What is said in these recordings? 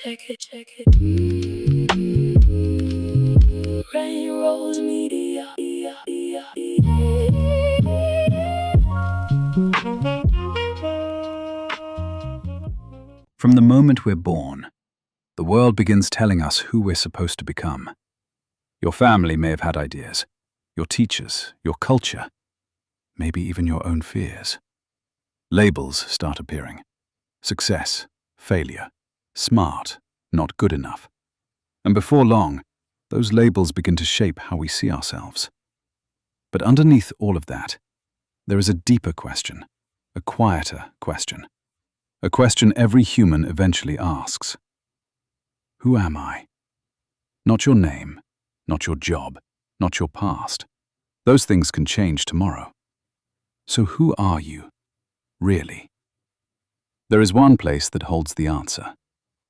check it. Rain rolls media. From the moment we're born, the world begins telling us who we're supposed to become. Your family may have had ideas, your teachers, your culture, maybe even your own fears. Labels start appearing. Success, failure, smart, not good enough. And before long, those labels begin to shape how we see ourselves. But underneath all of that, there is a deeper question, a quieter question. A question every human eventually asks. Who am I? Not your name, not your job, not your past. Those things can change tomorrow. So who are you, really? There is one place that holds the answer,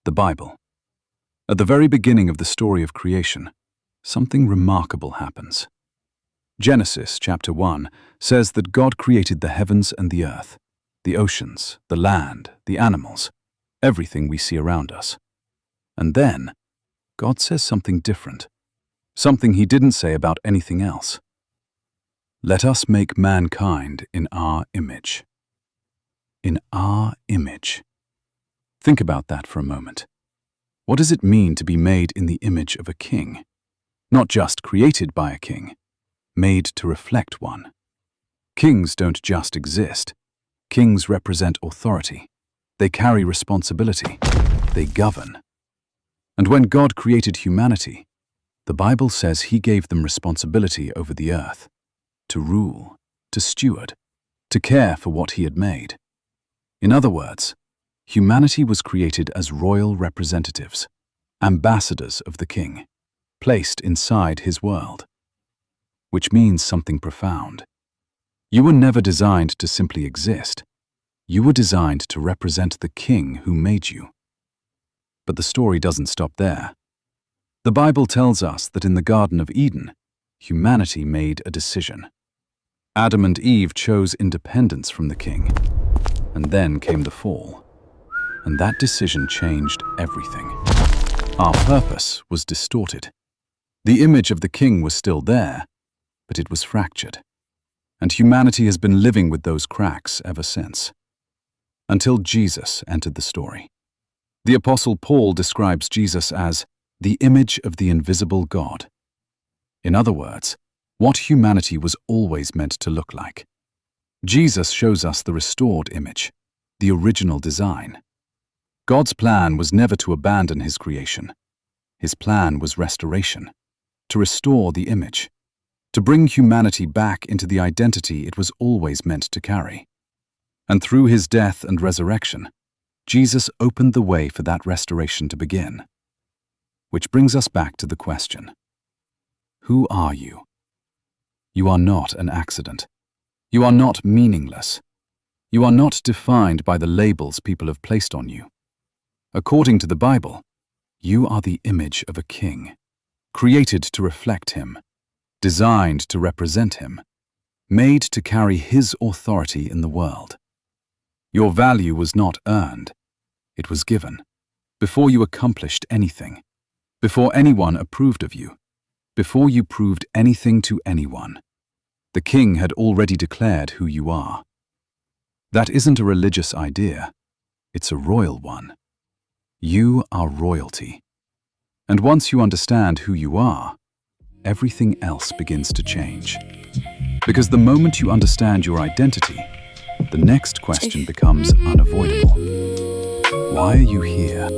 the Bible. At the very beginning of the story of creation, something remarkable happens. Genesis chapter 1 says that God created the heavens and the earth, the oceans, the land, the animals, everything we see around us. And then, God says something different, something he didn't say about anything else. Let us make mankind in our image. In our image. Think about that for a moment. What does it mean to be made in the image of a king? Not just created by a king, made to reflect one. Kings don't just exist. Kings represent authority. They carry responsibility. They govern. And when God created humanity, the Bible says he gave them responsibility over the earth, to rule, to steward, to care for what he had made. In other words, humanity was created as royal representatives, ambassadors of the king, placed inside his world. Which means something profound. You were never designed to simply exist. You were designed to represent the king who made you. But the story doesn't stop there. The Bible tells us that in the Garden of Eden, humanity made a decision. Adam and Eve chose independence from the king. And then came the fall. And that decision changed everything. Our purpose was distorted. The image of the king was still there, but it was fractured. And humanity has been living with those cracks ever since. Until Jesus entered the story. The Apostle Paul describes Jesus as the image of the invisible God. In other words, what humanity was always meant to look like. Jesus shows us the restored image, the original design. God's plan was never to abandon his creation. His plan was restoration, to restore the image, to bring humanity back into the identity it was always meant to carry. And through his death and resurrection, Jesus opened the way for that restoration to begin. Which brings us back to the question, who are you? You are not an accident. You are not meaningless. You are not defined by the labels people have placed on you. According to the Bible, you are the image of a king, created to reflect him, designed to represent him, made to carry his authority in the world. Your value was not earned, it was given, before you accomplished anything, before anyone approved of you, before you proved anything to anyone. The king had already declared who you are. That isn't a religious idea, it's a royal one. You are royalty. And once you understand who you are, everything else begins to change. Because the moment you understand your identity, the next question becomes unavoidable. Why are you here?